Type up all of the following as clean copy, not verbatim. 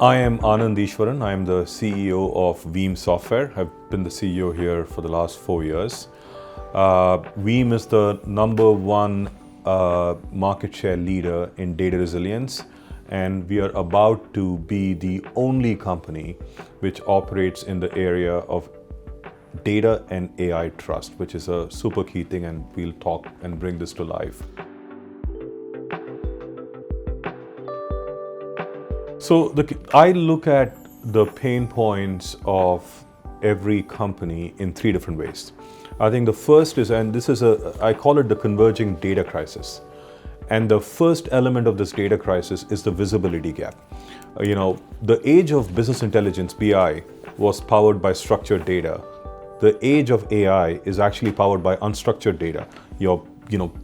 I am Anand Eswaran. I am the CEO of Veeam Software. I've been the CEO here for the last 4 years. Veeam is the number one market share leader in data resilience, and we are about to be the only company which operates in the area of data and AI trust, which is a super key thing, and we'll talk and bring this to life. So I look at the pain points of every company in 3 different ways. I think the first is, and this is I call it the converging data crisis. And the first element of this data crisis is the visibility gap. The age of business intelligence, BI, was powered by structured data. The age of AI is actually powered by unstructured data. Your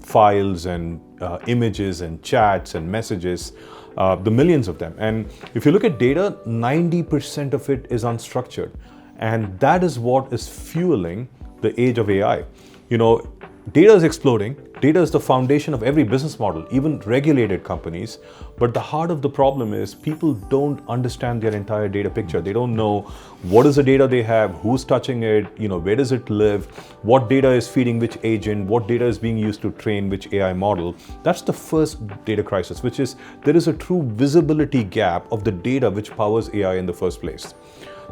files and images and chats and messages, the millions of them. And if you look at data, 90% of it is unstructured. And that is what is fueling the age of AI. Data is exploding. Data is the foundation of every business model, even regulated companies. But the heart of the problem is people don't understand their entire data picture. They don't know what is the data they have, who's touching it, where does it live, what data is feeding which agent, what data is being used to train which AI model. That's the first data crisis, which is there is a true visibility gap of the data which powers AI in the first place.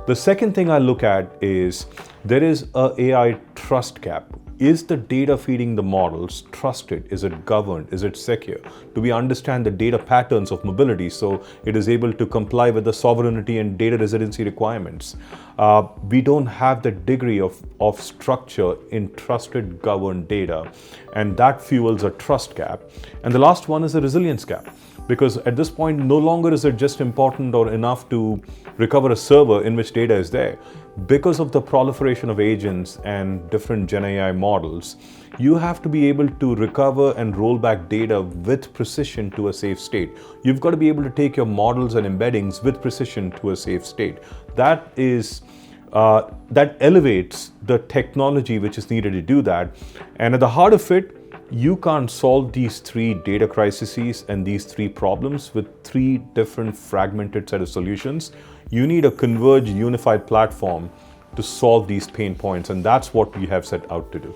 The second thing I look at is there is a AI trust gap. Is the data feeding the models trusted? Is it governed? Is it secure? Do we understand the data patterns of mobility so it is able to comply with the sovereignty and data residency requirements? We don't have the degree of structure in trusted governed data, and that fuels a trust gap. And the last one is a resilience gap. Because at this point, no longer is it just important or enough to recover a server in which data is there. Because of the proliferation of agents and different Gen AI models, you have to be able to recover and roll back data with precision to a safe state. You've got to be able to take your models and embeddings with precision to a safe state. That elevates the technology which is needed to do that. And at the heart of it, you can't solve these 3 data crises and these 3 problems with 3 different fragmented set of solutions. You need a converged, unified platform to solve these pain points, and that's what we have set out to do.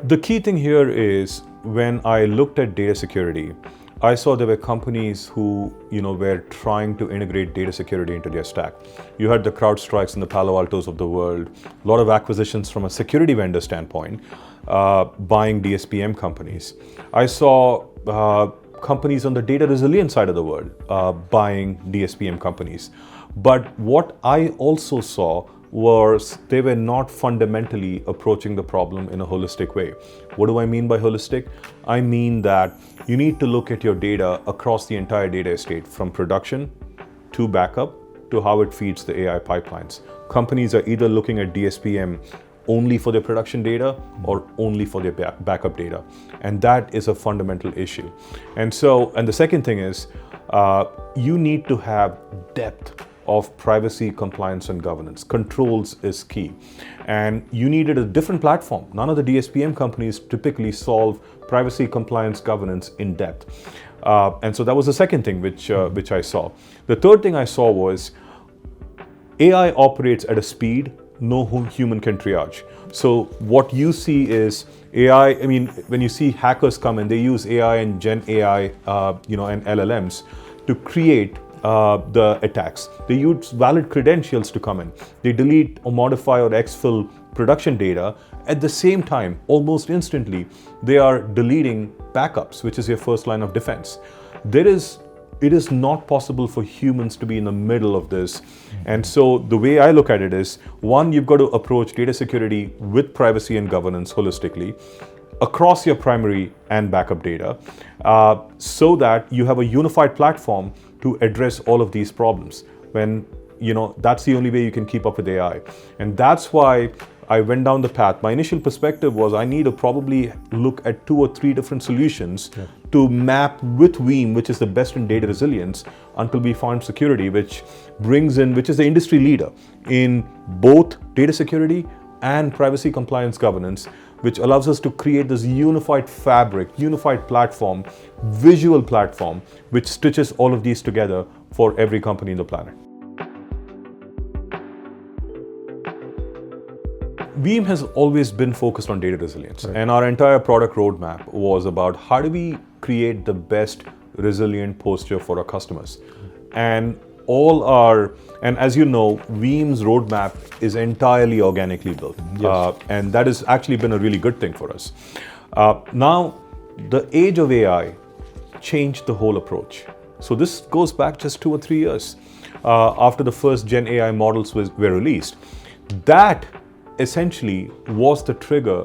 The key thing here is when I looked at data security, I saw there were companies who were trying to integrate data security into their stack. You had the CrowdStrikes and the Palo Altos of the world, a lot of acquisitions from a security vendor standpoint, buying DSPM companies. I saw companies on the data resilience side of the world buying DSPM companies. But what I also saw was they were not fundamentally approaching the problem in a holistic way. What do I mean by holistic? I mean that you need to look at your data across the entire data estate, from production to backup to how it feeds the AI pipelines. Companies are either looking at DSPM only for their production data or only for their backup data. And that is a fundamental issue. And the second thing is you need to have depth of privacy, compliance, and governance. Controls is key. And you needed a different platform. None of the DSPM companies typically solve privacy, compliance, governance in depth. And so that was the second thing which I saw. The third thing I saw was AI operates at a speed no human can triage. So what you see is AI, when you see hackers come in, they use AI and Gen AI, and LLMs to create the attacks. They use valid credentials to come in. They delete or modify or exfil production data. At the same time, almost instantly, they are deleting backups, which is your first line of defense. It is not possible for humans to be in the middle of this. And so the way I look at it is, one, you've got to approach data security with privacy and governance holistically across your primary and backup data, so that you have a unified platform to address all of these problems. When that's the only way you can keep up with AI. And that's why I went down the path. My initial perspective was I need to probably look at 2 or 3 different solutions to map with Veeam, which is the best in data resilience, until we found Securiti, which is the industry leader in both data security and privacy, compliance, governance, which allows us to create this unified fabric, unified platform, visual platform, which stitches all of these together for every company in the planet. Veeam has always been focused on data resilience, and our entire product roadmap was about how do we create the best resilient posture for our customers. And as you know, Veeam's roadmap is entirely organically built. Yes. And that has actually been a really good thing for us. Now, the age of AI changed the whole approach. So this goes back just 2 or 3 years after the first Gen AI models were released. That essentially was the trigger,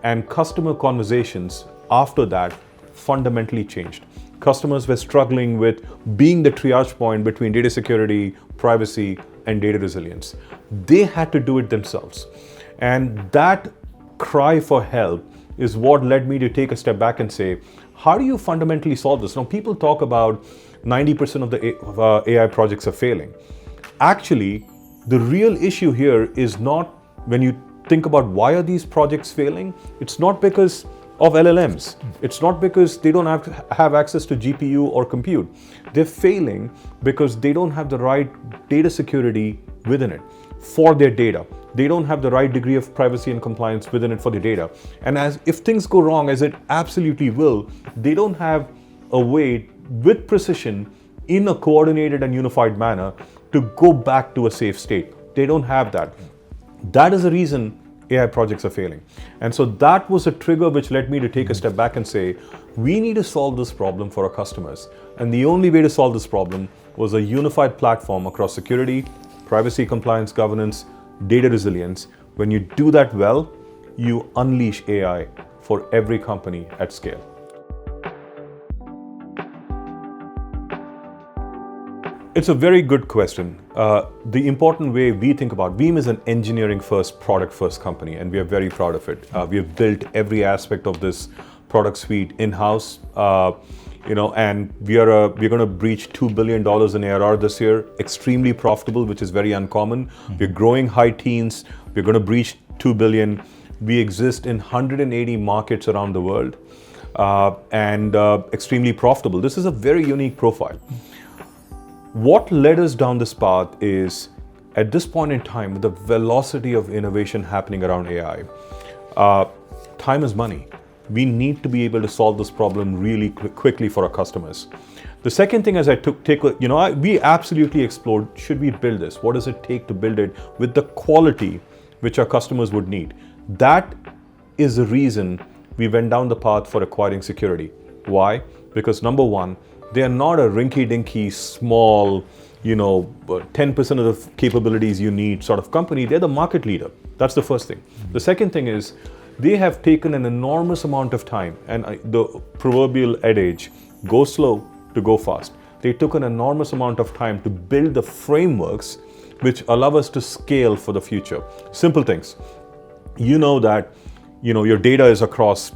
and customer conversations after that fundamentally changed. Customers were struggling with being the triage point between data security, privacy, and data resilience. They had to do it themselves. And that cry for help is what led me to take a step back and say, how do you fundamentally solve this? Now, people talk about 90% of the AI projects are failing. Actually, the real issue here is not, when you think about why are these projects failing, it's not because of LLMs. It's not because they don't have access to GPU or compute. They're failing because they don't have the right data security within it for their data. They don't have the right degree of privacy and compliance within it for the data. And if things go wrong, as it absolutely will, they don't have a way with precision in a coordinated and unified manner to go back to a safe state. They don't have that. That is the reason AI projects are failing. And so that was a trigger which led me to take a step back and say, we need to solve this problem for our customers. And the only way to solve this problem was a unified platform across security, privacy, compliance, governance, data resilience. When you do that well, you unleash AI for every company at scale. It's a very good question. The important way we think about Veeam is an engineering first, product first company, and we are very proud of it. We have built every aspect of this product suite in-house, and we're going to breach $2 billion in ARR this year, extremely profitable, which is very uncommon. We're growing high teens. We're going to breach 2 billion. We exist in 180 markets around the world, and extremely profitable. This is a very unique profile. What led us down this path is, at this point in time, with the velocity of innovation happening around AI, time is money. We need to be able to solve this problem really quickly for our customers. The second thing, as we absolutely explored, should we build this? What does it take to build it with the quality which our customers would need? That is the reason we went down the path for acquiring Securiti. Why? Because number one, they are not a rinky-dinky, small, 10% of the capabilities you need sort of company. They're the market leader. That's the first thing. The second thing is, they have taken an enormous amount of time, and the proverbial adage, go slow to go fast. They took an enormous amount of time to build the frameworks which allow us to scale for the future. Simple things. You know that, your data is across,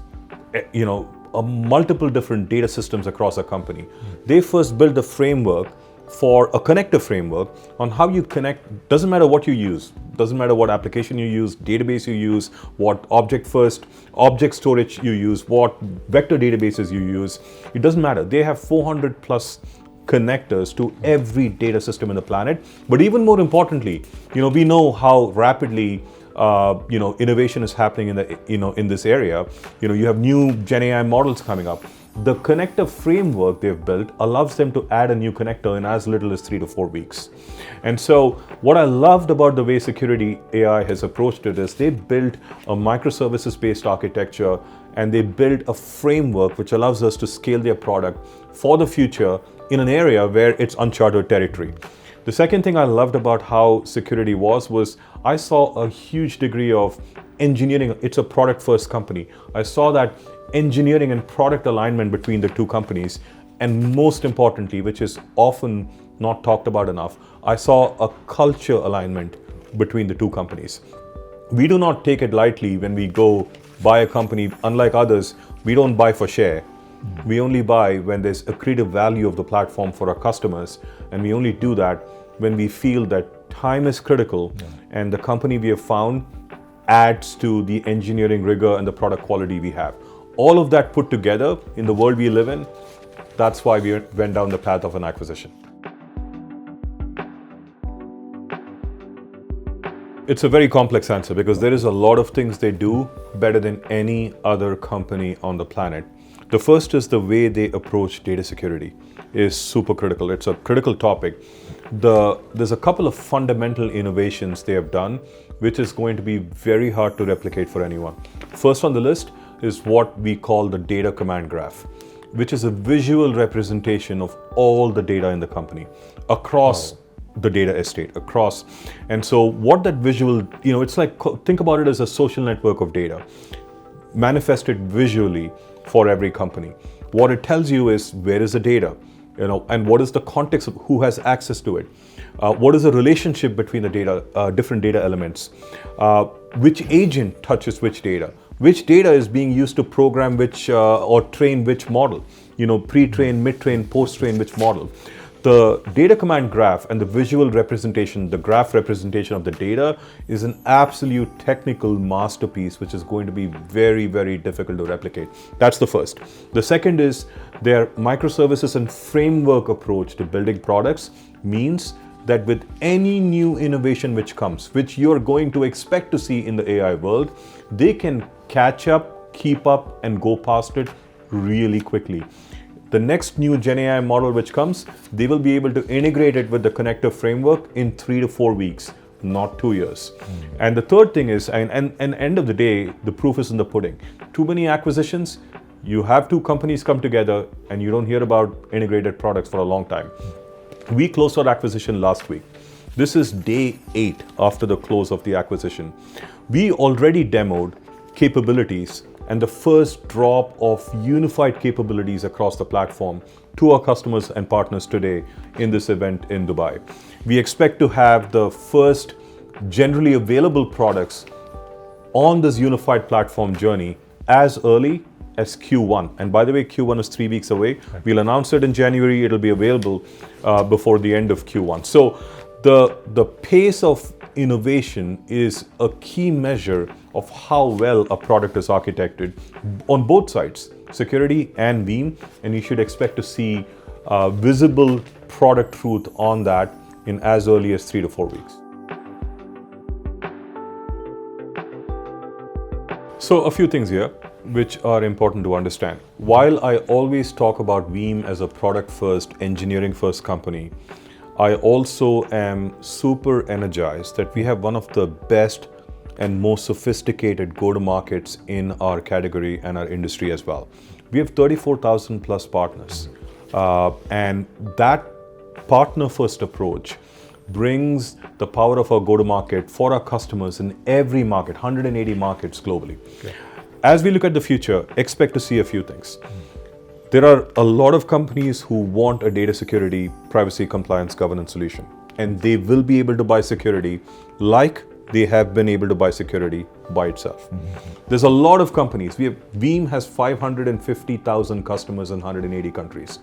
multiple different data systems across a company. They first built the framework for a connector framework on how you connect. Doesn't matter what you use, doesn't matter what application you use, database you use, what object storage you use, what vector databases you use. It doesn't matter. They have 400 plus connectors to every data system in the planet. But even more importantly, we know how rapidly innovation is happening in this area. You have new Gen AI models coming up. The connector framework they've built allows them to add a new connector in as little as 3 to 4 weeks. And so what I loved about the way Securiti AI has approached it is they built a microservices-based architecture, and they built a framework which allows us to scale their product for the future in an area where it's uncharted territory. The second thing I loved about how Securiti was I saw a huge degree of engineering. It's a product first company. I saw that engineering and product alignment between the two companies. And most importantly, which is often not talked about enough, I saw a culture alignment between the two companies. We do not take it lightly when we go buy a company. Unlike others, we don't buy for share. We only buy when there's accretive value of the platform for our customers. And we only do that when we feel that time is critical, and the company we have found adds to the engineering rigor and the product quality we have. All of that put together in the world we live in, that's why we went down the path of an acquisition. It's a very complex answer because there is a lot of things they do better than any other company on the planet. The first is the way they approach data security is super critical. It's a critical topic. There's a couple of fundamental innovations they have done, which is going to be very hard to replicate for anyone. First on the list is what we call the data command graph, which is a visual representation of all the data in the company across the data estate across. And so what that visual, it's like, think about it as a social network of data manifested visually for every company. What it tells you is where is the data, and what is the context of who has access to it. What is the relationship between the data, different data elements? Which agent touches which data? Which data is being used to program which or train which model? Pre-train, mid-train, post-train which model? The data command graph and the visual representation, the graph representation of the data is an absolute technical masterpiece, which is going to be very, very difficult to replicate. That's the first. The second is their microservices and framework approach to building products means that with any new innovation which comes, which you're going to expect to see in the AI world, they can catch up, keep up, and go past it really quickly. The next new Gen AI model which comes, they will be able to integrate it with the connector framework in 3 to 4 weeks, not 2 years. And the third thing is, and end of the day, the proof is in the pudding. Too many acquisitions, you have two companies come together and you don't hear about integrated products for a long time. We closed our acquisition last week. This is day 8 after the close of the acquisition. We already demoed capabilities and the first drop of unified capabilities across the platform to our customers and partners today in this event in Dubai. We expect to have the first generally available products on this unified platform journey as early as Q1. And by the way, Q1 is 3 weeks away. We'll announce it in January. It'll be available before the end of Q1. So the pace of innovation is a key measure of how well a product is architected on both sides, Securiti and Veeam, and you should expect to see visible product truth on that in as early as 3 to 4 weeks. So a few things here which are important to understand. While I always talk about Veeam as a product first, engineering first company, I also am super energized that we have one of the best and most sophisticated go-to-markets in our category and our industry as well. We have 34,000 plus partners, and that partner-first approach brings the power of our go-to-market for our customers in every market, 180 markets globally. Okay. As we look at the future, expect to see a few things. There are a lot of companies who want a data security, privacy, compliance, governance solution, and they will be able to buy security like they have been able to buy security by itself. There's a lot of companies. Veeam has 550,000 customers in 180 countries.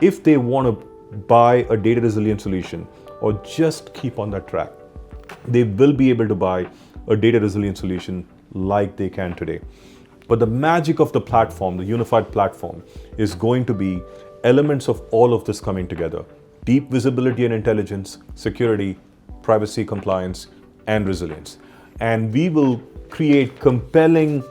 If they want to buy a data resilience solution or just keep on that track, they will be able to buy a data resilience solution like they can today. But the magic of the platform, the unified platform, is going to be elements of all of this coming together. Deep visibility and intelligence, security, privacy, compliance, and resilience. And we will create compelling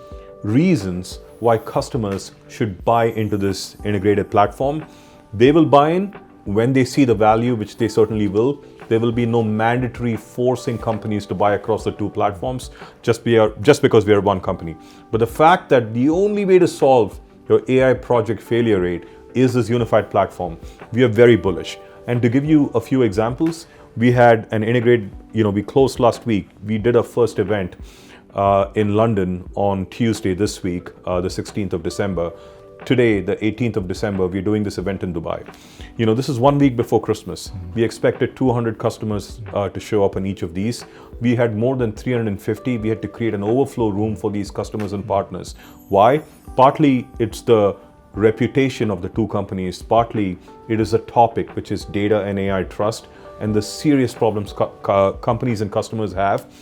reasons why customers should buy into this integrated platform. They will buy in when they see the value, which they certainly will. There will be no mandatory forcing companies to buy across the two platforms just because we are one company. But the fact that the only way to solve your AI project failure rate is this unified platform, we are very bullish. And to give you a few examples, we had an integrated, we closed last week. We did a first event in London on Tuesday this week, the 16th of December. Today, the 18th of December, we're doing this event in Dubai. This is 1 week before Christmas. We expected 200 customers to show up in each of these. We had more than 350. We had to create an overflow room for these customers and partners. Why? Partly it's the reputation of the two companies. Partly it is a topic which is data and AI trust and the serious problems companies and customers have.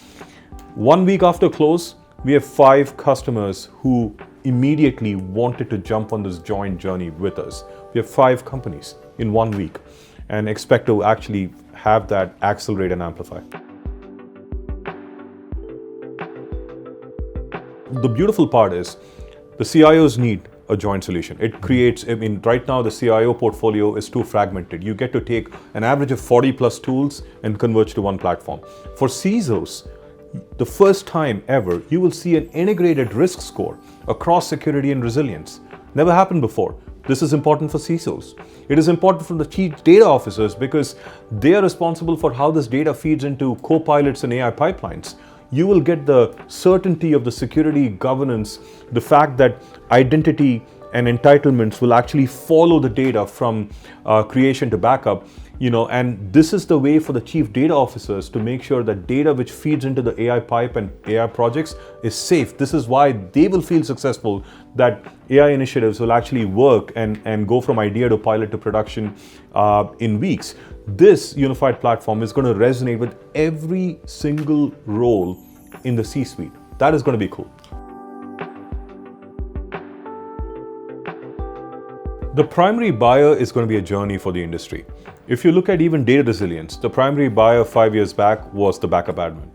1 week after close, we have 5 customers who immediately wanted to jump on this joint journey with us. We have 5 companies in 1 week and expect to actually have that accelerate and amplify. The beautiful part is the CIOs need a joint solution. It creates, right now the CIO portfolio is too fragmented. You get to take an average of 40 plus tools and converge to one platform. For CISOs, the first time ever, you will see an integrated risk score across security and resilience. Never happened before. This is important for CISOs. It is important for the chief data officers because they are responsible for how this data feeds into co-pilots and AI pipelines. You will get the certainty of the security governance, the fact that identity and entitlements will actually follow the data from creation to backup. And this is the way for the chief data officers to make sure that data which feeds into the AI pipe and AI projects is safe. This is why they will feel successful, that AI initiatives will actually work and go from idea to pilot to production in weeks. This unified platform is going to resonate with every single role in the C-suite. That is going to be cool. The primary buyer is going to be a journey for the industry. If you look at even data resilience, the primary buyer 5 years back was the backup admin.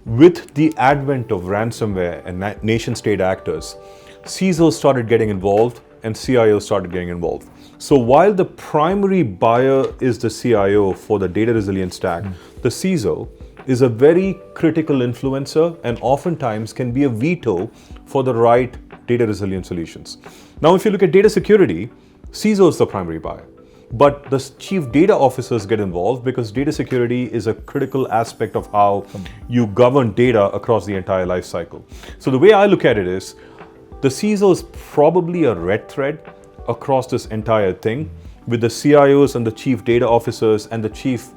With the advent of ransomware and nation-state actors, CISOs started getting involved and CIOs started getting involved. So while the primary buyer is the CIO for the data resilience stack, the CISO is a very critical influencer and oftentimes can be a veto for the right data resilience solutions. Now, if you look at data security, CISO is the primary buyer, but the chief data officers get involved because data security is a critical aspect of how you govern data across the entire life cycle. So the way I look at it is, the CISO is probably a red thread across this entire thing, with the CIOs and the chief data officers and the chief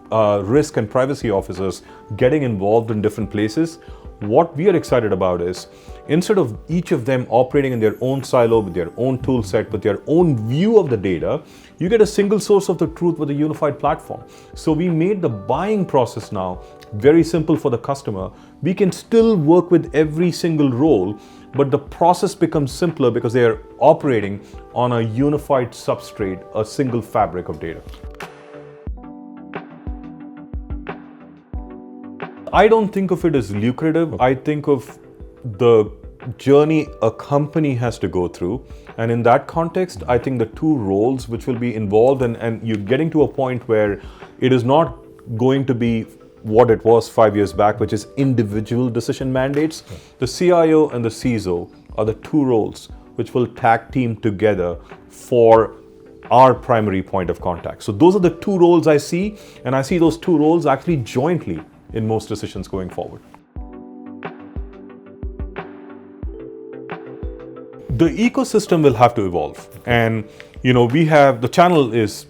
risk and privacy officers getting involved in different places. What we are excited about is, instead of each of them operating in their own silo with their own tool set, with their own view of the data, you get a single source of the truth with a unified platform. So we made the buying process now very simple for the customer. We can still work with every single role, but the process becomes simpler because they are operating on a unified substrate, a single fabric of data. I don't think of it as lucrative. I think of the journey a company has to go through. And in that context, I think the two roles which will be involved, and you're getting to a point where it is not going to be what it was 5 years back, which is individual decision mandates. The CIO and the CISO are the two roles which will tag team together for our primary point of contact. So those are the two roles I see, and I see those two roles actually jointly in most decisions going forward. The ecosystem will have to evolve, and we have, the channel is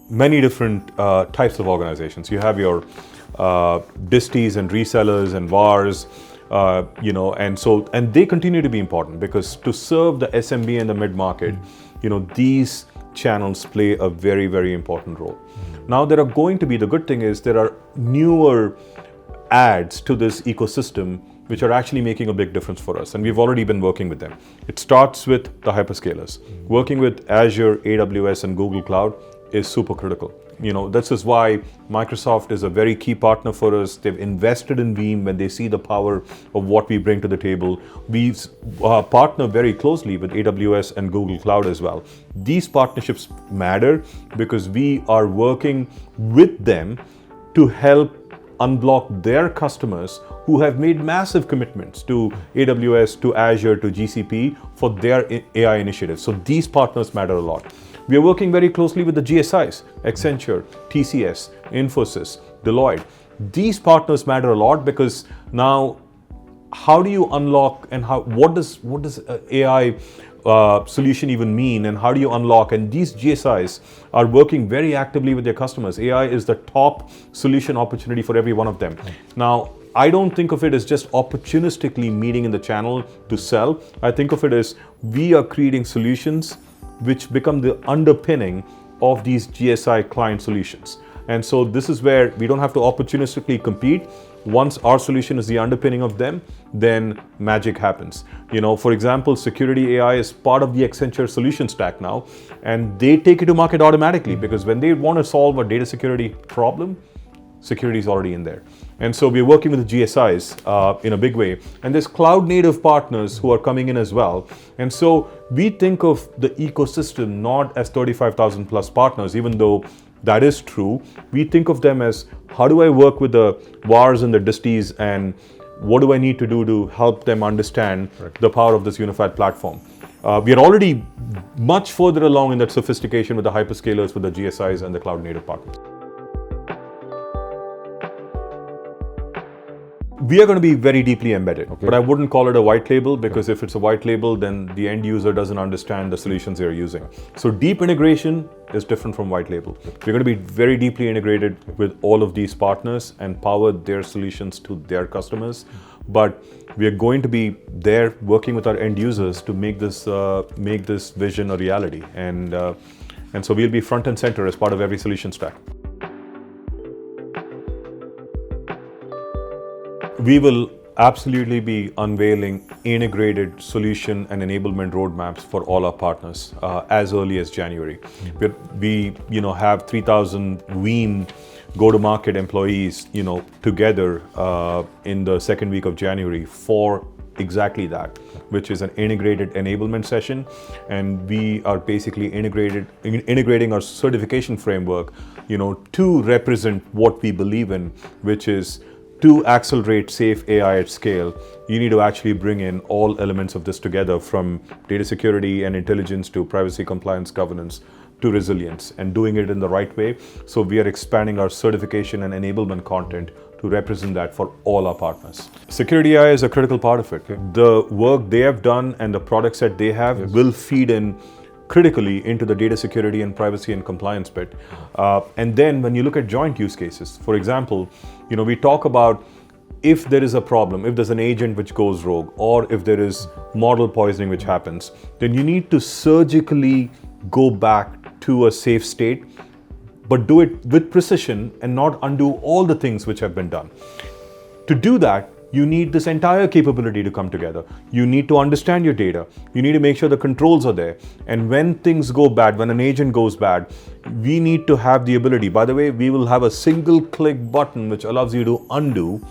many different types of organizations. You have your disties and resellers and VARs, and they continue to be important because to serve the SMB and the mid-market, these channels play a very, very important role. Now there are going to be, the good thing is there are newer adds to this ecosystem which are actually making a big difference for us, and we've already been working with them. It starts with the hyperscalers. Working with Azure, AWS and Google Cloud is super critical. This is why Microsoft is a very key partner for us. They've invested in Veeam when they see the power of what we bring to the table. We partner very closely with AWS and Google Cloud as well. These partnerships matter because we are working with them to help unblock their customers who have made massive commitments to AWS, to Azure, to GCP for their AI initiatives. So these partners matter a lot. We are working very closely with the GSIs, Accenture, TCS, Infosys, Deloitte. These partners matter a lot because now, how do you unlock and what does AI solution even mean, and how do you unlock? And these GSIs are working very actively with their customers. AI is the top solution opportunity for every one of them. Now, I don't think of it as just opportunistically meeting in the channel to sell. I think of it as we are creating solutions which become the underpinning of these GSI client solutions. And so this is where we don't have to opportunistically compete. once our solution is the underpinning of them, then magic happens. For example, Securiti AI is part of the Accenture solution stack now, and they take it to market automatically because when they want to solve a data security problem, security is already in there. And so we're working with the GSIs in a big way. And there's cloud native partners who are coming in as well. And so we think of the ecosystem not as 35,000 plus partners, even though that is true. We think of them as, how do I work with the VARs and the disties, and what do I need to do to help them understand the power of this unified platform? We are already much further along in that sophistication with the hyperscalers, with the GSIs and the cloud native partners. We are going to be very deeply embedded, but I wouldn't call it a white label, because if it's a white label, then the end user doesn't understand the solutions they're using. So deep integration is different from white label. We're going to be very deeply integrated with all of these partners and power their solutions to their customers. But we are going to be there working with our end users to make this vision a reality. And so we'll be front and center as part of every solution stack. We will absolutely be unveiling integrated solution and enablement roadmaps for all our partners as early as January. We have 3,000 Veeam go-to-market employees, together in the second week of January for exactly that, which is an integrated enablement session. And we are basically integrating our certification framework, to represent what we believe in, which is to accelerate safe AI at scale. You need to actually bring in all elements of this together, from data security and intelligence to privacy, compliance, governance, to resilience, and doing it in the right way. So we are expanding our certification and enablement content to represent that for all our partners. Securiti AI is a critical part of it. The work they have done and the products that they have will feed in critically into the data security and privacy and compliance bit. And then when you look at joint use cases, for example, we talk about if there is a problem, if there's an agent which goes rogue, or if there is model poisoning which happens, then you need to surgically go back to a safe state, but do it with precision and not undo all the things which have been done. To do that, you need this entire capability to come together. You need to understand your data. You need to make sure the controls are there. And when things go bad, when an agent goes bad, we need to have the ability. By the way, we will have a single click button which allows you to undo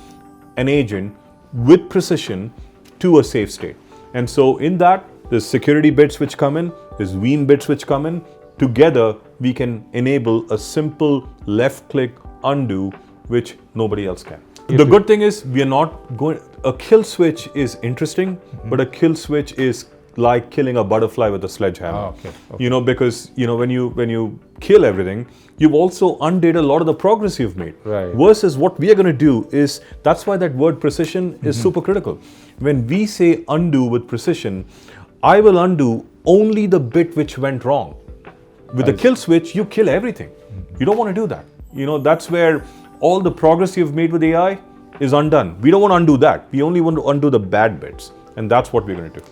an agent with precision to a safe state. And so in that, there's security bits which come in, there's Veeam bits which come in. Together, we can enable a simple left click undo, which nobody else can. The good thing is we are not going, a kill switch is interesting, but a kill switch is like killing a butterfly with a sledgehammer. Because when you kill everything, you've also undid a lot of the progress you've made. Versus what we are going to do is, that's why that word precision is super critical. When we say undo with precision, I will undo only the bit which went wrong. With the kill switch, you kill everything. You don't want to do that. That's where all the progress you've made with AI is undone. We don't want to undo that. We only want to undo the bad bits. And that's what we're going to do.